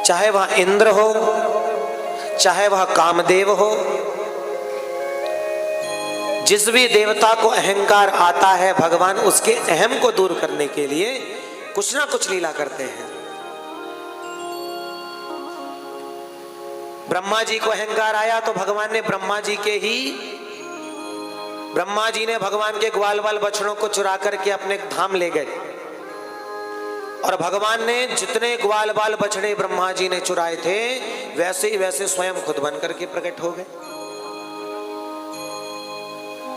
चाहे वह इंद्र हो, चाहे वह कामदेव हो, जिस भी देवता को अहंकार आता है भगवान उसके अहम को दूर करने के लिए कुछ ना कुछ लीला करते हैं। ब्रह्मा जी को अहंकार आया तो भगवान ने ब्रह्मा जी ने भगवान के ग्वाल बाल बछड़ों को चुरा करके अपने धाम ले गए और भगवान ने जितने ग्वाल बाल बछड़े ब्रह्मा जी ने चुराए थे वैसे ही वैसे स्वयं खुद बन करके प्रकट हो गए।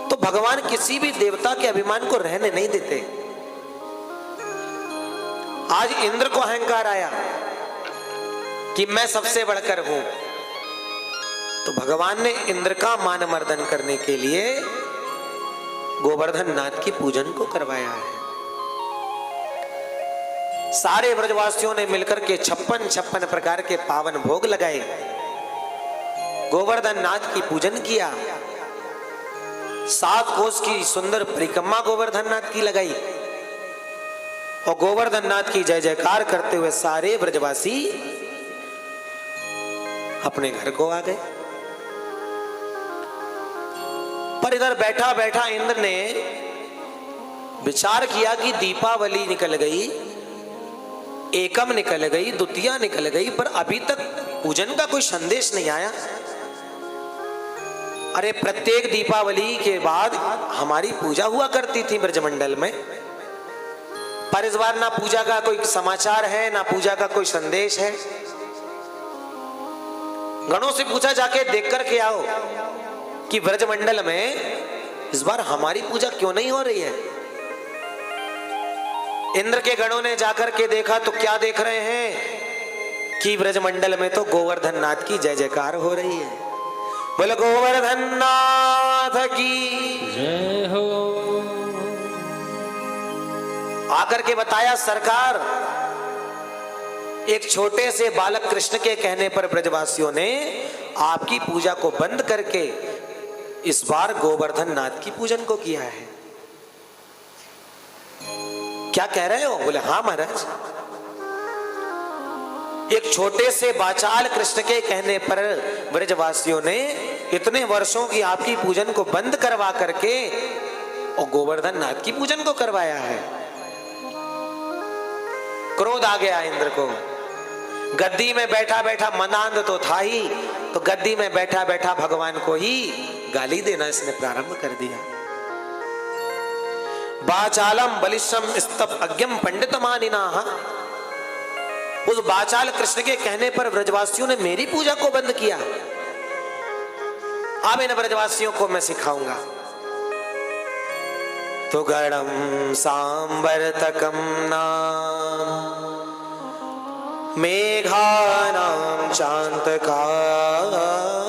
तो भगवान किसी भी देवता के अभिमान को रहने नहीं देते। आज इंद्र को अहंकार आया कि मैं सबसे बढ़कर हूं, तो भगवान ने इंद्र का मान मर्दन करने के लिए गोवर्धन नाथ की पूजन को करवाया है। सारे ब्रजवासियों ने मिलकर के 56 प्रकार के पावन भोग लगाए, गोवर्धन नाथ की पूजन किया, 7 कोस की सुंदर परिक्रमा गोवर्धन नाथ की लगाई और गोवर्धन नाथ की जय जयकार करते हुए सारे ब्रजवासी अपने घर को आ गए। पर इधर बैठा बैठा इंद्र ने विचार किया कि दीपावली निकल गई, एकम निकल गई, द्वितीया निकल गई, पर अभी तक पूजन का कोई संदेश नहीं आया। अरे प्रत्येक दीपावली के बाद हमारी पूजा हुआ करती थी ब्रजमंडल में, पर इस बार ना पूजा का कोई समाचार है ना पूजा का कोई संदेश है। गणों से पूछा जाके देख कर के आओ कि ब्रजमंडल में इस बार हमारी पूजा क्यों नहीं हो रही है। इंद्र के गणों ने जाकर के देखा तो क्या देख रहे हैं कि ब्रजमंडल में तो गोवर्धन नाथ की जय जयकार हो रही है। बोले गोवर्धन नाथ की जय हो। आकर के बताया सरकार, एक छोटे से बालक कृष्ण के कहने पर ब्रजवासियों ने आपकी पूजा को बंद करके इस बार गोवर्धन नाथ की पूजन को किया है। क्या कह रहे हो? बोले हाँ महाराज, एक छोटे से बाचाल कृष्ण के कहने पर ब्रजवासियों ने इतने वर्षों की आपकी पूजन को बंद करवा करके और गोवर्धन नाथ की पूजन को करवाया है। क्रोध आ गया इंद्र को। गद्दी में बैठा बैठा मदांध तो था ही, तो गद्दी में बैठा बैठा भगवान को ही गाली देना इसने प्रारंभ कर दिया। बाचालम बलिष्ठम स्तप अज्ञम पंडित मानिना। उस बाचाल कृष्ण के कहने पर ब्रजवासियों ने मेरी पूजा को बंद किया। अब इन ब्रजवासियों को मैं सिखाऊंगा। तो गणम सांवर्तकम नाम मेघानां शांत कारणम।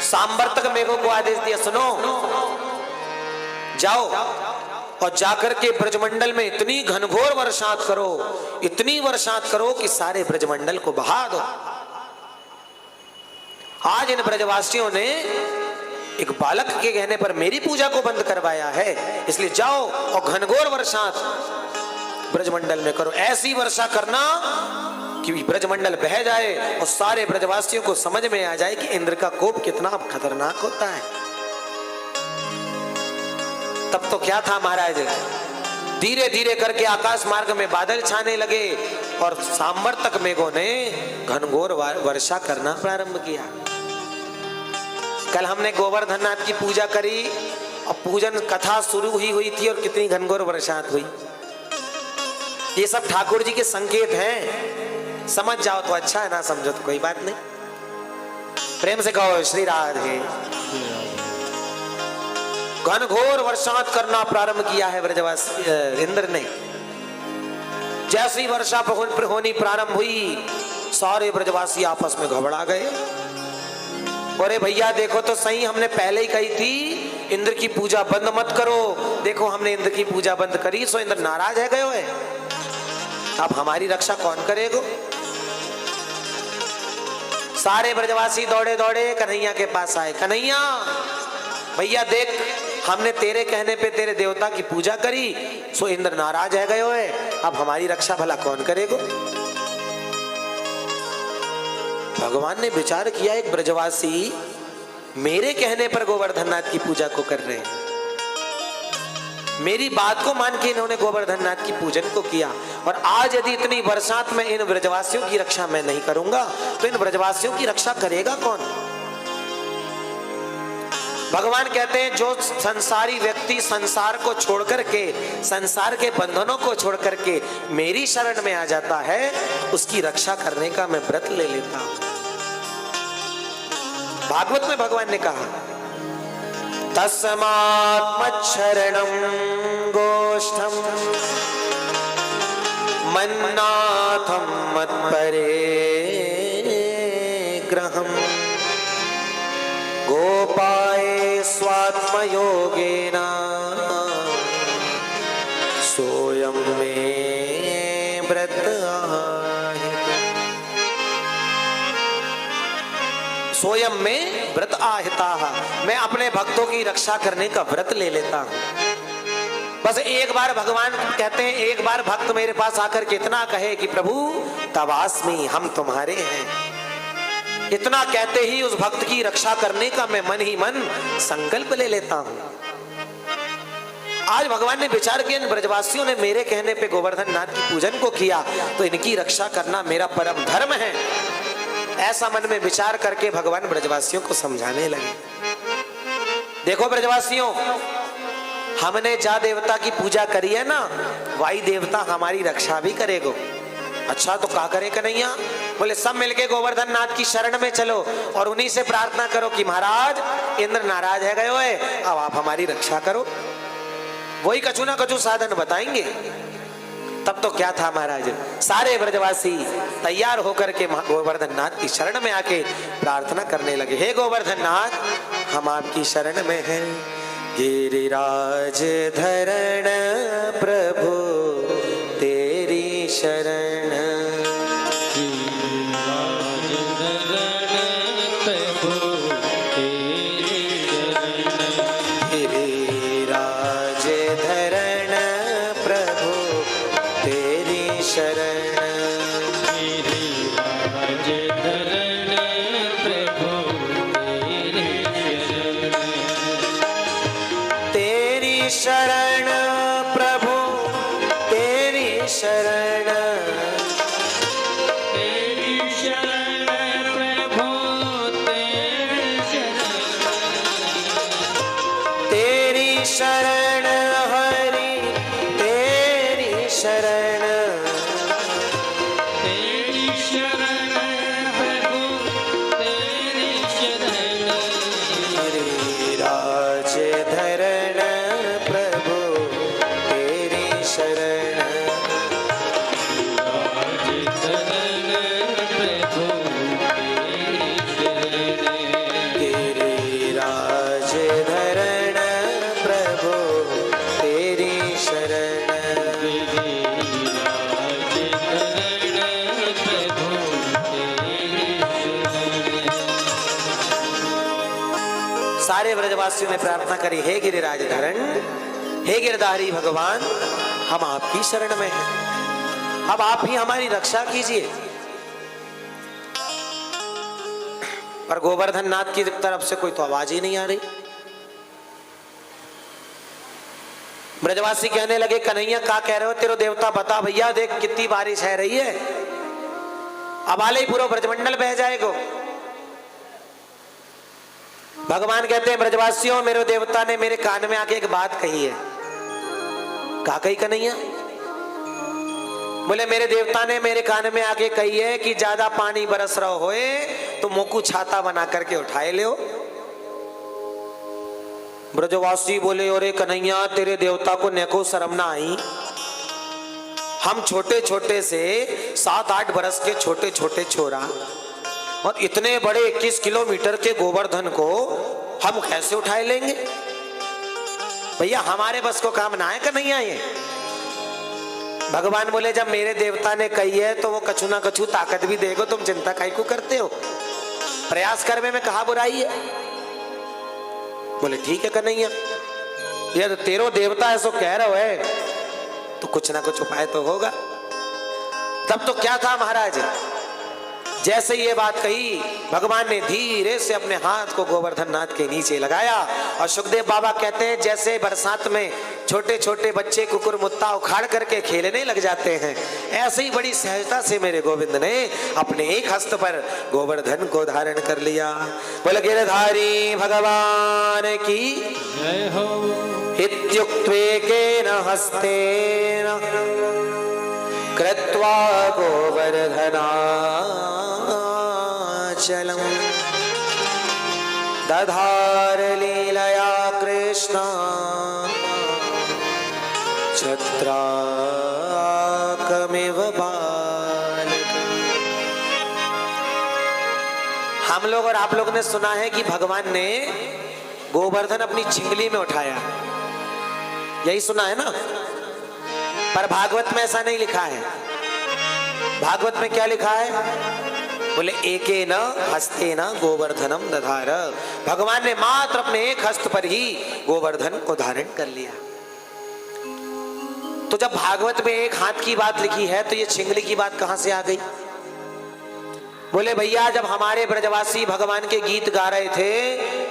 सांवर्तक मेघों को आदेश दिया, सुनो जाओ और जाकर के ब्रजमंडल में इतनी घनघोर वर्षात करो, इतनी वर्षात करो कि सारे ब्रजमंडल को बहा दो। आज इन ब्रजवासियों ने एक बालक के कहने पर मेरी पूजा को बंद करवाया है, इसलिए जाओ और घनघोर वर्षात ब्रजमंडल में करो। ऐसी वर्षा करना कि ब्रजमंडल बह जाए और सारे ब्रजवासियों को समझ में आ जाए कि इंद्र का कोप कितना खतरनाक होता है। तब तो क्या था महाराज, धीरे धीरे करके आकाश मार्ग में बादल छाने लगे और सांवर्तक मेघों ने घनघोर वर्षा करना प्रारंभ किया। कल हमने गोवर्धन नाथ की पूजा करी और पूजन कथा शुरू हुई थी और कितनी घनघोर वर्षात हुई। ये सब ठाकुर जी के संकेत हैं, समझ जाओ तो अच्छा है, ना समझो तो कोई बात नहीं। प्रेम से कहो श्री राधे। घनघोर वर्षात करना प्रारंभ किया है ब्रजवासी इंद्र ने। जैसी वर्षा होनी प्रारंभ हुई सारे ब्रजवासी आपस में घबरा गए। अरे भैया देखो तो सही, हमने पहले ही कही थी इंद्र की पूजा बंद मत करो। देखो हमने इंद्र की पूजा बंद करी सो इंद्र नाराज है गयो है, अब हमारी रक्षा कौन करेगा। सारे ब्रजवासी दौड़े दौड़े कन्हैया के पास आए। कन्हैया भैया देख, हमने तेरे कहने पे तेरे देवता की पूजा करी सो इंद्र नाराज है गयो है, अब हमारी रक्षा भला कौन करेगा? भगवान ने विचार किया, एक ब्रजवासी मेरे कहने पर गोवर्धन नाथ की पूजा को कर रहे हैं, मेरी बात को मान के इन्होंने गोवर्धन नाथ की पूजन को किया, और आज यदि इतनी बरसात में इन ब्रजवासियों की रक्षा मैं नहीं करूंगा तो इन ब्रजवासियों की रक्षा करेगा कौन? भगवान कहते हैं जो संसारी व्यक्ति संसार को छोड़ करके, संसार के बंधनों को छोड़ करके मेरी शरण में आ जाता है, उसकी रक्षा करने का मैं व्रत ले लेता हूं। भागवत में भगवान ने कहा, तस्मात् मच्छरणं गोष्ठं मन्नाथं मत्परिग्रहं गोपाये स्वात्मयोगेन सोऽयं मे व्रत सोयम में व्रत आहिता, मैं अपने भक्तों की रक्षा करने का व्रत ले लेता हूं। बस एक बार भगवान कहते हैं, एक बार भक्त मेरे पास आकर के इतना कहे कि प्रभु तवास्मी, हम तुम्हारे हैं, इतना कहते ही उस भक्त की रक्षा करने का मैं मन ही मन संकल्प ले लेता हूं। आज भगवान ने विचार किया, इन ब्रजवासियों ने मेरे कहने पे गोवर्धन नाथ की पूजन को किया, तो इनकी रक्षा करना मेरा परम धर्म है। ऐसा मन में विचार करके भगवान ब्रजवासियों को समझाने लगे। देखो ब्रजवासियों, हमने जा देवता की पूजा करी है ना, वाई देवता हमारी रक्षा भी करेगो। अच्छा तो क्या करे कन्हैया? बोले सब मिलके गोवर्धन नाथ की शरण में चलो और उन्हीं से प्रार्थना करो कि महाराज इंद्र नाराज है गए हुए, अब आप हमारी रक्षा करो। वही कछु ना कछु साधन बताएंगे। तब तो क्या था महाराज, सारे ब्रजवासी तैयार होकर के गोवर्धन नाथ की शरण में आके प्रार्थना करने लगे। हे गोवर्धन नाथ, हम आपकी शरण में हैं। गिरिराज धरण प्रभु तेरी शरण, गिरिराज धरण प्रभु तेरी शरण, गिरिराज धरण प्रभु तेरी शरण, प्रभु तेरी शरण, तेरी शरण प्रभु तेरी शरण, तेरी शरण हरि तेरी शरण, तेरी शरण प्रभु तेरी शरण, गिरिराज धरण प्रभु तेरी शरण, गिरिराज धरण प्रभु तेरी शरण, गिरिराज धरण प्रभु तेरी शरण। सारे ब्रजवासियों ने प्रार्थना करी, हे गिरिराज धरण, हे गिरधारी भगवान, हम आपकी शरण में हैं, अब आप ही हमारी रक्षा कीजिए। पर गोवर्धन नाथ की तरफ से कोई तो आवाज ही नहीं आ रही। ब्रजवासी कहने लगे, कन्हैया क्या कह रहे हो? तेरे देवता बता भैया, देख कितनी बारिश है रही है, अब आले ही पूरा ब्रजमंडल बह जाएगा। भगवान कहते हैं, ब्रजवासियों, मेरे देवता ने मेरे कान में आके एक बात कही है। क्या कही कन्हैया? बोले मेरे देवता ने मेरे कान में आके कही है कि ज्यादा पानी बरस रहा होए तो मोकू छाता बना करके उठाए ले। ब्रजवासी बोले, अरे कन्हैया, तेरे देवता को नेको शर्म ना आई? हम छोटे छोटे से 7-8 बरस के छोटे छोटे छोरा और इतने बड़े 21 किलोमीटर के गोवर्धन को हम कैसे उठाए लेंगे? भैया हमारे बस को काम ना है कन्हैया ये। भगवान बोले, जब मेरे देवता ने कही है तो वो कछु ना कछु ताकत भी देगा, तुम चिंता काहे को करते हो? प्रयास करने में कहा बुराई है? बोले ठीक है कन्हैया, ये तो तेरो देवता ऐसो कह रहा है तो कुछ ना कुछ उपाय तो होगा। तब तो क्या था महाराज, जैसे ये बात कही भगवान ने धीरे से अपने हाथ को गोवर्धन नाथ के नीचे लगाया और सुखदेव बाबा कहते हैं जैसे बरसात में छोटे छोटे बच्चे कुकुर मुत्ता उखाड़ करके खेलने लग जाते हैं, ऐसे ही बड़ी सहजता से मेरे गोविंद ने अपने एक हस्त पर गोवर्धन को धारण कर लिया। बोल गिरधारी भगवान की जय हो। इत्युक्त्वेकेन हस्तेन कृत्वा गोवर्धनाचलं दधार लीलया कृष्ण छत्राकमिव बालकम्। हम लोग और आप लोग ने सुना है कि भगवान ने गोवर्धन अपनी छिंगली में उठाया, यही सुना है ना, पर भागवत में ऐसा नहीं लिखा है। भागवत में क्या लिखा है? बोले एकेन हस्तेन गोवर्धनम दधार। भगवान ने मात्र अपने एक हस्त पर ही गोवर्धन को धारण कर लिया। तो जब भागवत में एक हाथ की बात लिखी है तो ये छिंगली की बात कहां से आ गई? बोले भैया जब हमारे ब्रजवासी भगवान के गीत गा रहे थे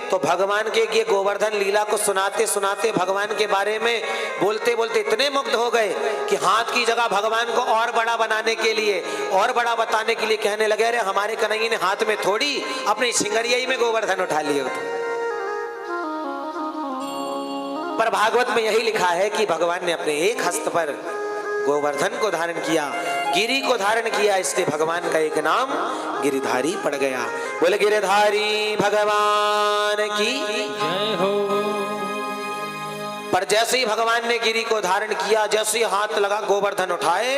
तो भगवान के ये गोवर्धन लीला को सुनाते सुनाते भगवान के बारे में बोलते बोलते इतने मुग्ध हो गए कि हाथ की जगह भगवान को और बड़ा बनाने के लिए और बड़ा बताने के लिए कहने लगे, अरे हमारे कन्हैया ने हाथ में थोड़ी अपनी छिंगरिया में गोवर्धन उठा लिए होते। पर भागवत में यही लिखा है कि भगवान ने अपने एक हस्त पर गोवर्धन को धारण किया, गिरी को धारण किया, इसलिए भगवान का एक नाम गिरिधारी पड़ गया। बोले गिरिधारी भगवान की जय हो। पर जैसे ही भगवान ने गिरी को धारण किया, जैसे ही हाथ लगा गोवर्धन उठाए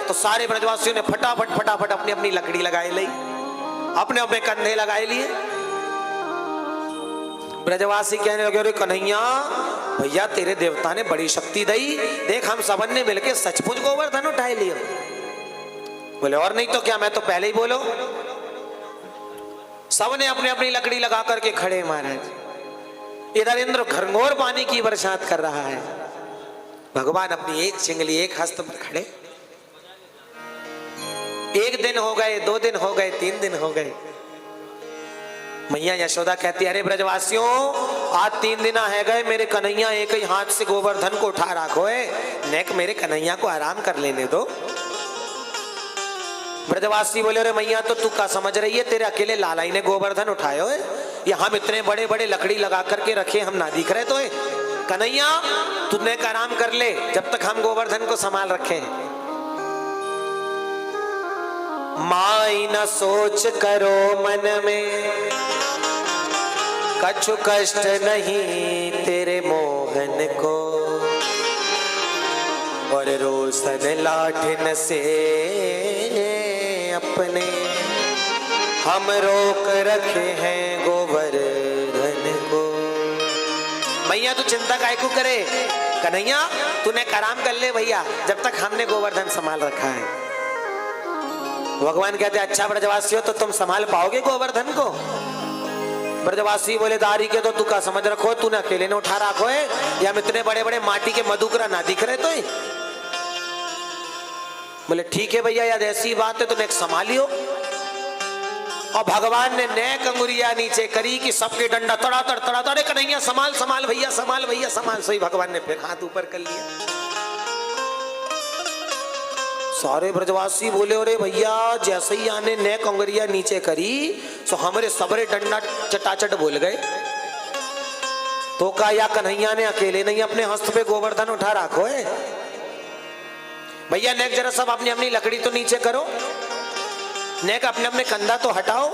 तो सारे ब्रजवासियों ने फटाफट फटाफट अपनी अपनी लकड़ी लगाई ली, अपने अपने कंधे लगाए लिए। ब्रजवासी कहने लगे, अरे कन्हैया भैया तेरे देवता ने बड़ी शक्ति दी, देख हम सबन ने मिलके सचमुच गोवर्धन उठाए लिए। बोले और नहीं तो क्या, मैं तो पहले ही बोलो। सबने अपने अपनी लकड़ी लगा करके खड़े महाराज। इधर इंद्र घनघोर पानी की बरसात कर रहा है, भगवान अपनी एक चिंगली एक हस्त पर खड़े। एक दिन हो गए, 2 दिन हो गए, 3 दिन हो गए। मैया यशोदा कहती, अरे ब्रजवासियों आज 3 दिन है गए, मेरे कन्हैया एक ही हाथ से गोवर्धन को उठा रखो है, नेक मेरे कन्हैया को आराम कर लेने दो। ब्रजवासी बोले, अरे मैया तो तू क्या समझ रही है, तेरे अकेले लालाई ने गोवर्धन उठाए हो, या हम इतने बड़े बड़े लकड़ी लगा करके रखे, हम ना दिख रहे तो है? कन्हैया तू नेक आराम कर ले जब तक हम गोवर्धन को संभाल रखे। माई न सोच करो मन में, कछु कष्ट नहीं तेरे मोहन को, और रोशन लाठिन से अपने हम रोक रखे हैं गोवर्धन को। भैया तू चिंता काहे को करे, कन्हैया तूने आराम कर ले भैया, जब तक हमने गोवर्धन संभाल रखा है। भगवान कहते, अच्छा ब्रजवासी हो तो तुम संभाल पाओगे गोवर्धन को? ब्रजवासी बोले, दारी के तो तू का समझ रखो, तूने अकेले ने उठा रखो है, या हम इतने बड़े बड़े माटी के मधुकरा ना दिख रहे तो है? बोले ठीक है भैया, याद ऐसी बात है तो नेक संभालियो। और भगवान ने नेक अंगुरिया नीचे करी कि सबके डंडा तड़ातड़ तड़ातड़, अरे कन्हैया संभाल संभाल भैया, संभाल भैया संभाल। सही भगवान ने फिर हाथ ऊपर कर लिया। सारे ब्रजवासी बोले, अरे भैया जैसे ही आने नेक अंगुरिया नीचे करी तो हमारे सबरे डंडा चटाचट बोल गए। तो का या कन्हैया ने अकेले नहीं अपने हस्त पे गोवर्धन उठा रखो है? भैया नेक जरा सब अपनी अपनी लकड़ी तो नीचे करो, नेक अपने अपने कंधा तो हटाओ।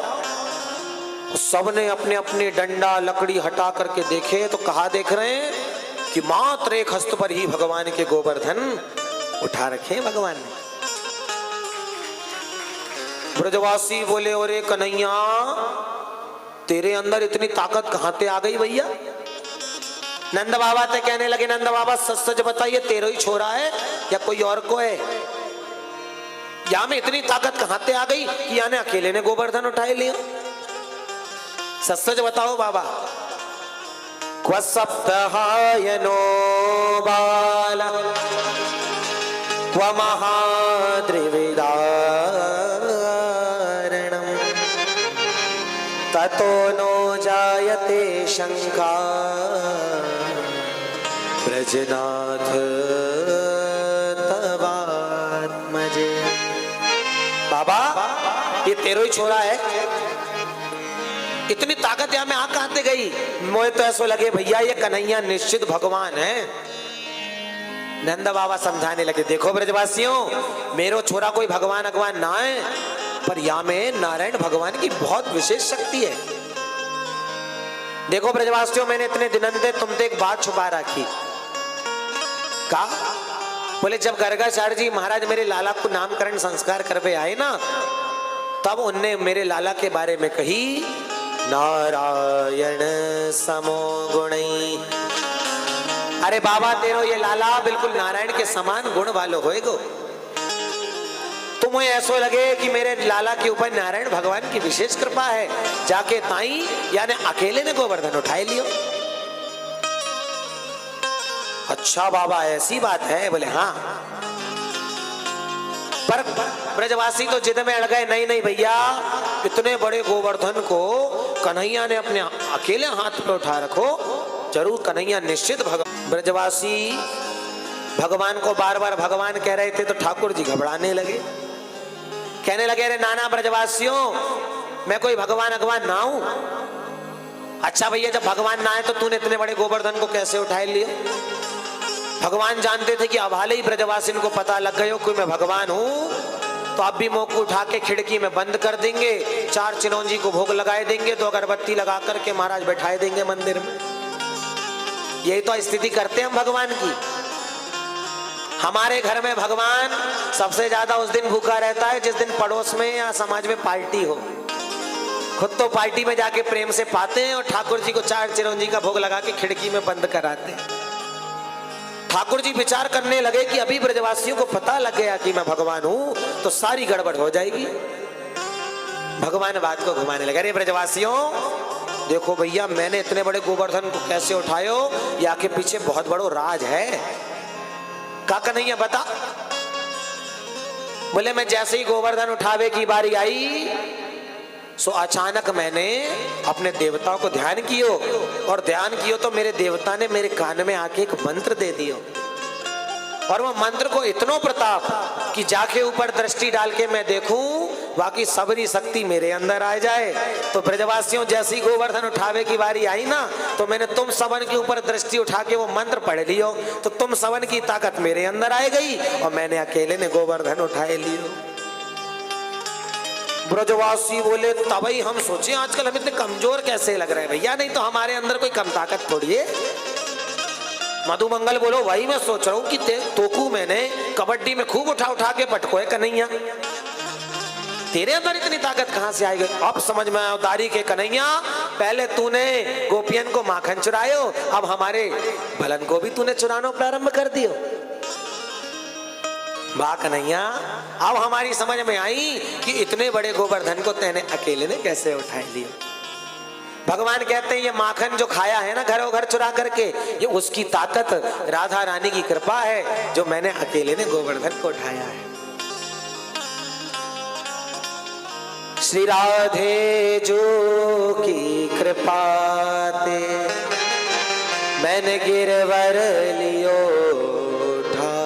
सबने अपने अपने डंडा लकड़ी हटा करके देखे तो कहा देख रहे हैं कि मात्र एक हस्त पर ही भगवान के गोवर्धन उठा रखे भगवान ने। ब्रजवासी बोले, अरे कन्हैया तेरे अंदर इतनी ताकत कहां से आ गई भैया? नंद बाबा ते कहने लगे, नंद बाबा सच सच बताइए, तेरा ही छोरा है या कोई और को है? या में इतनी ताकत कहां से आ गई कि याने अकेले ने गोवर्धन उठाए लिया? सच सच बताओ बाबा। क्व सप्तहायनो बाल त्वमहाद्रिविदारणम् ततो नो जायते शंका ब्रजनाथ तवात्मजे। बाबा ये तेरो ही छोरा है, इतनी ताकत यहाँ में आ कहां से गई? मुझे तो ऐसा लगे भैया ये कन्हैया निश्चित भगवान है। नंद बाबा समझाने लगे, देखो ब्रजवासियों, मेरो छोरा कोई भगवान अगवान ना है, पर यहाँ में नारायण भगवान की बहुत विशेष शक्ति है। देखो ब्रजवासियों, मैंने इतने दिनों से तुमसे एक बात छुपा रखी। का बोले जब गर्गाचार्य जी महाराज मेरे लाला को नामकरण संस्कार करवे आए ना, तब उनने मेरे लाला के बारे में कही, नारायण समो गुणी। अरे बाबा तेरो ये लाला बिल्कुल नारायण के समान गुण वालो होएगो। तुम्हें ऐसा लगे कि मेरे लाला के ऊपर नारायण भगवान की विशेष कृपा है, जाके ताई यानी अकेले ने गोवर्धन उठाए लियो। अच्छा बाबा ऐसी बात है? बोले हाँ। पर ब्रजवासी तो जिद में अड़ गए, नहीं नहीं भैया, इतने बड़े गोवर्धन को कन्हैया ने अपने अकेले हाथ पे उठा रखो, जरूर कन्हैया निश्चित भगवान। ब्रजवासी भगवान को बार बार भगवान कह रहे थे तो ठाकुर जी घबराने लगे, कहने लगे, अरे नाना ब्रजवासियों, मैं कोई भगवान अगवान ना हूं। अच्छा भैया, जब भगवान ना है तो तूने इतने बड़े गोवर्धन को कैसे उठाए लिया? भगवान जानते थे कि अब हाल ही ब्रजवासी को पता लग गयो कि मैं भगवान हूं, तो अब भी मोक उठा के खिड़की में बंद कर देंगे, 4 चिरौंजी को भोग लगाए देंगे, तो अगरबत्ती लगा करके महाराज बैठाए देंगे मंदिर में। यही तो स्थिति करते हैं हम भगवान की। हमारे घर में भगवान सबसे ज्यादा उस दिन भूखा रहता है जिस दिन पड़ोस में या समाज में पार्टी हो। खुद तो पार्टी में जाके प्रेम से पाते हैं और ठाकुर जी को 4 चिरौंजी का भोग लगा के खिड़की में बंद कराते हैं। ठाकुर जी विचार करने लगे कि अभी ब्रजवासियों को पता लग गया कि मैं भगवान हूं तो सारी गड़बड़ हो जाएगी। भगवान बात को घुमाने लगे, अरे ब्रजवासियों देखो भैया, मैंने इतने बड़े गोवर्धन को कैसे उठायो, या के पीछे बहुत बड़ो राज है। का कन्हैया बता? बोले मैं जैसे ही गोवर्धन उठावे की बारी आई, सो अचानक मैंने अपने देवताओं को ध्यान कियो, और ध्यान कियो तो मेरे देवता ने मेरे कान में आके एक मंत्र दे दियो, और वो मंत्र को इतनो प्रताप कि जाके ऊपर दृष्टि डाल के मैं देखूं बाकी सबरी शक्ति मेरे अंदर आ जाए। तो ब्रजवासियों, जैसी गोवर्धन उठावे की बारी आई ना, तो मैंने तुम सबन के ऊपर दृष्टि उठा के वो मंत्र पढ़ लियो, तो तुम सबन की ताकत मेरे अंदर आ गई और मैंने अकेले ने गोवर्धन उठाए लियो। ब्रजवासी बोले, तभी हम सोचे आजकल हम इतने कमजोर कैसे लग रहे हैं भैया, नहीं तो हमारे अंदर कोई कम ताकत थोड़ी है। मधुमंगल बोलो, वही मैं सोच रहा हूँ कि तोकू मैंने कबड्डी में खूब उठा उठा के पटको है कन्हैया, तेरे अंदर इतनी ताकत कहां से आएगी? अब समझ में आया उदारी के कन्हैया, पहले तूने गोपियन को माखन चुरायो, अब हमारे भलन को भी तूने चुराना प्रारंभ कर दियो। वाह कन्हैया, अब हमारी समझ में आई कि इतने बड़े गोवर्धन को तेने अकेले ने कैसे उठा लिया। भगवान कहते हैं ये माखन जो खाया है ना घरों घर चुरा करके, ये उसकी ताकत राधा रानी की कृपा है जो मैंने अकेले ने गोवर्धन को उठाया है। श्री राधे जो की कृपा ते मैंने गिरवर लियो उठा,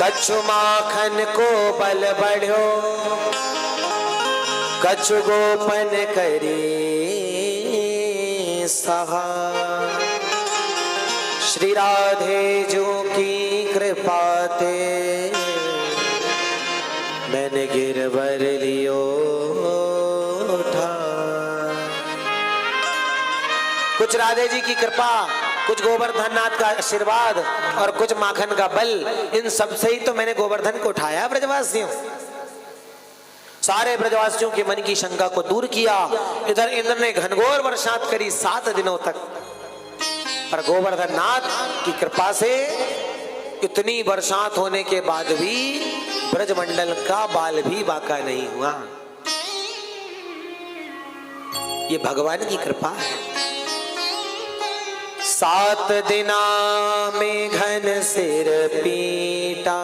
कछु माखन को बल बढ़ो, कछु गोपन करी सहा। श्री राधे जो की कृपा ते मैंने गिरवर लियो उठा। कुछ राधे जी की कृपा, कुछ गोवर्धन नाथ का आशीर्वाद और कुछ माखन का बल, इन सब से ही तो मैंने गोवर्धन को उठाया ब्रजवासियों। सारे ब्रजवासियों के मन की शंका को दूर किया। इधर इंद्र ने घनघोर वर्षात करी 7 दिनों तक, पर गोवर्धन नाथ की कृपा से इतनी बरसात होने के बाद भी ब्रजमंडल का बाल भी बाका नहीं हुआ। ये भगवान की कृपा है। 7 दिना में घन सिर पीटा,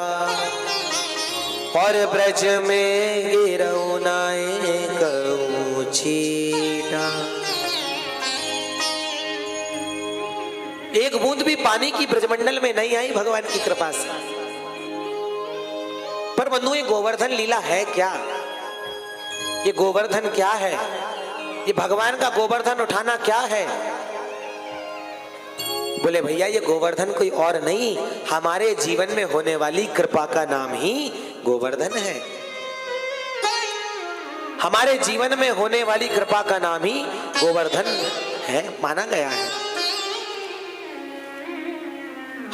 और ब्रज में गिरौनाए कहूँ छीटा। एक बूंद भी पानी की ब्रजमंडल में नहीं आई भगवान की कृपा से। पर बंधु, ये गोवर्धन लीला है क्या? ये गोवर्धन क्या है? ये भगवान का गोवर्धन उठाना क्या है? बोले भैया, ये गोवर्धन कोई और नहीं, हमारे जीवन में होने वाली कृपा का नाम ही गोवर्धन है। हमारे जीवन में होने वाली कृपा का नाम ही गोवर्धन है, माना गया है।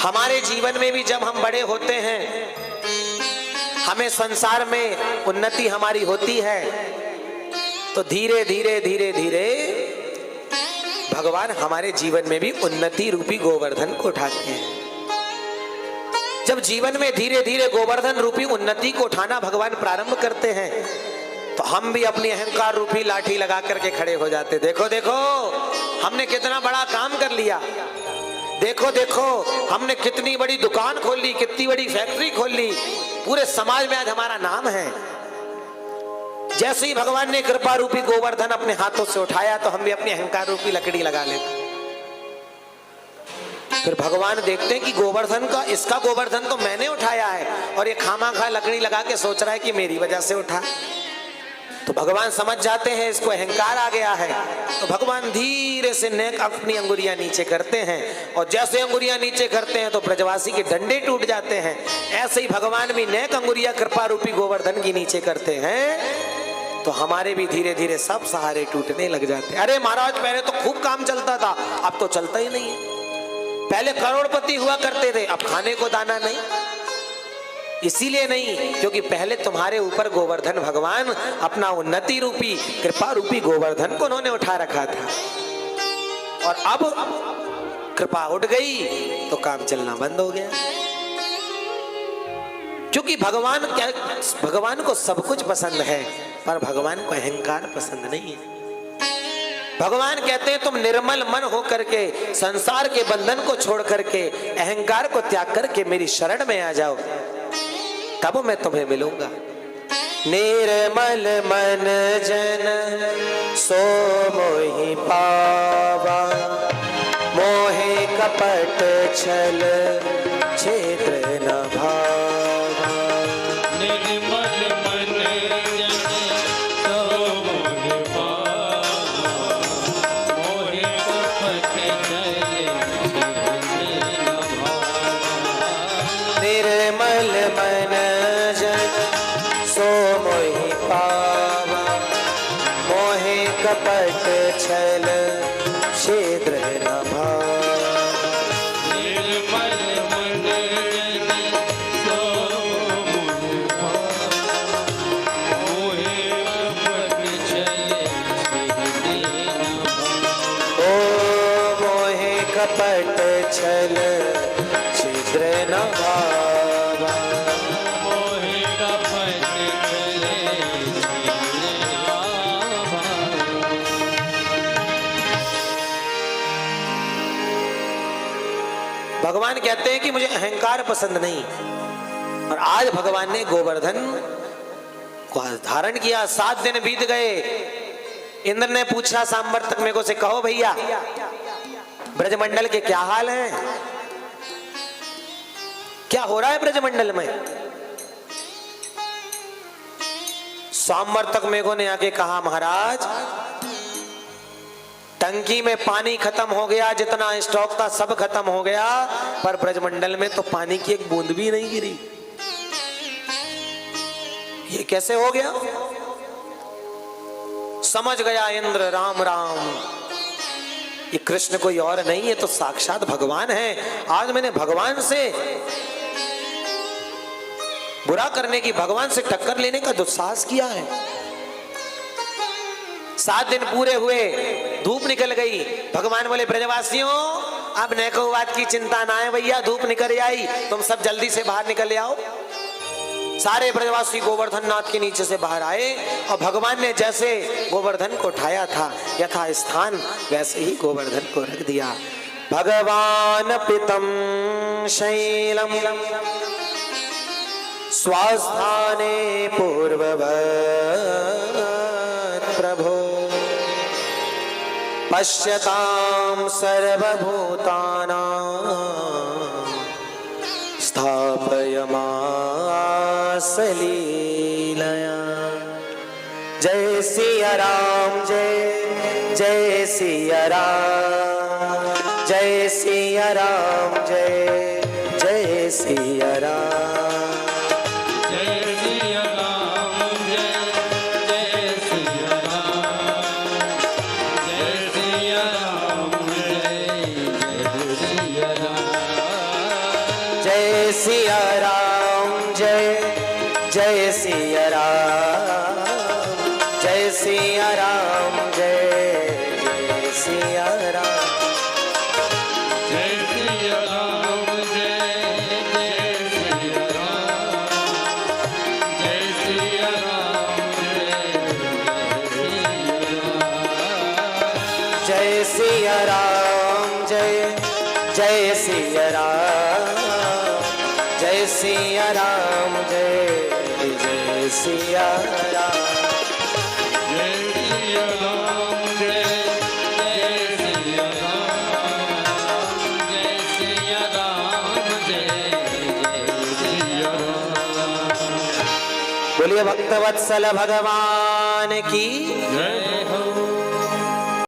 हमारे जीवन में भी जब हम बड़े होते हैं, हमें संसार में उन्नति हमारी होती है, तो धीरे धीरे धीरे धीरे भगवान हमारे जीवन में भी उन्नति रूपी गोवर्धन को उठाते हैं। जब जीवन में धीरे धीरे गोवर्धन रूपी उन्नति को उठाना भगवान प्रारंभ करते हैं, तो हम भी अपनी अहंकार रूपी लाठी लगा करके खड़े हो जाते। देखो देखो, हमने कितना बड़ा काम कर लिया, देखो देखो, हमने कितनी बड़ी दुकान खोल ली, कितनी बड़ी फैक्ट्री खोल ली, पूरे समाज में आज हमारा नाम है। जैसे ही भगवान ने कृपा रूपी गोवर्धन अपने हाथों से उठाया, तो हम भी अपनी अहंकार रूपी लकड़ी लगा लेते। फिर भगवान देखते हैं कि गोवर्धन का, इसका गोवर्धन तो मैंने उठाया है, और ये खामाखा लकड़ी लगा के सोच रहा है कि मेरी वजह से उठा। तो भगवान समझ जाते हैं इसको अहंकार आ गया है। तो भगवान धीरे से नेक अपनी अंगुरियां नीचे करते हैं, और जैसे अंगुरियां नीचे करते हैं तो ब्रजवासी के डंडे टूट जाते हैं। ऐसे ही भगवान भी नेक अंगुरियां कृपा रूपी गोवर्धन की नीचे करते हैं, तो हमारे भी धीरे धीरे सब सहारे टूटने लग जाते हैं। अरे महाराज, पहले तो खूब काम चलता था, अब तो चलता ही नहीं है। पहले करोड़पति हुआ करते थे, अब खाने को दाना नहीं। इसीलिए नहीं, क्योंकि पहले तुम्हारे ऊपर गोवर्धन भगवान अपना उन्नति रूपी कृपा रूपी गोवर्धन को उन्होंने उठा रखा था, और अब कृपा उठ गई तो काम चलना बंद हो गया। क्योंकि भगवान को सब कुछ पसंद है, पर भगवान को अहंकार पसंद नहीं है। भगवान कहते हैं तुम निर्मल मन हो करके, संसार के बंधन को छोड़ करके, अहंकार को त्याग करके मेरी शरण में आ जाओ, तब मैं तुम्हें मिलूंगा। निर्मल मन जन सो मोहि पावा, मोहे कपट छल क्षेत्र न भावा। निर्मल मन जन सो मोहि पावा, मोहे कपट छल क्षेत्र न भावा। निर्मल मन सो मोहि पावा, मोहे कपट छल क्षेत्र न भावा। निर्मल मन जन सो मोहि पावा, मोहे कपट छल क्षेत्र न भावा। ओ मोहे कपट छल क्षेत्र न भावा। भगवान कहते हैं कि मुझे अहंकार पसंद नहीं, और आज भगवान ने गोवर्धन को धारण किया। 7 दिन बीत गए। इंद्र ने पूछा सांवर्तक मेघों से, कहो भैया ब्रजमंडल के क्या हाल हैं, क्या हो रहा है ब्रजमंडल में? सांवर्तक मेघों ने आके कहा, महाराज टंकी में पानी खत्म हो गया, जितना स्टॉक था सब खत्म हो गया, पर ब्रजमंडल में तो पानी की एक बूंद भी नहीं गिरी। ये कैसे हो गया? समझ गया इंद्र, राम राम, ये कृष्ण कोई और नहीं है, तो साक्षात भगवान है। आज मैंने भगवान से बुरा करने की, भगवान से टक्कर लेने का दुस्साहस किया है। 7 दिन पूरे हुए, धूप निकल गई। भगवान बोले, ब्रजवासियों अब नैकोवाद की चिंता ना है भैया, धूप निकल आई, तुम सब जल्दी से बाहर निकल आओ। सारे ब्रजवासी गोवर्धन नाथ के नीचे से बाहर आए, और भगवान ने जैसे गोवर्धन को उठाया था यथा स्थान, वैसे ही गोवर्धन को रख दिया। भगवान पितं शैलम स्वास्थाने पूर्ववत् प्रभो पश्यतां सर्वभूतानां स्थापयमास लीलया। जय सिया राम, जय जय सिया राम, जय सिया राम, जय जय सिया राम। जय सिया राम, जय जय सिया राम, जय सिया राम, जय सिया राम। जय सिया राम, जय जय सिया राम, जय सिया राम, जय सिया राम। जय सिया राम, जय सिया राम, जय जय सिया राम, जय सिया राम, जय सिया राम, जय सिया राम, जय सिया राम, जय सिया राम, जय सिया राम। बोलिए भक्तवत्सल भगवान की जय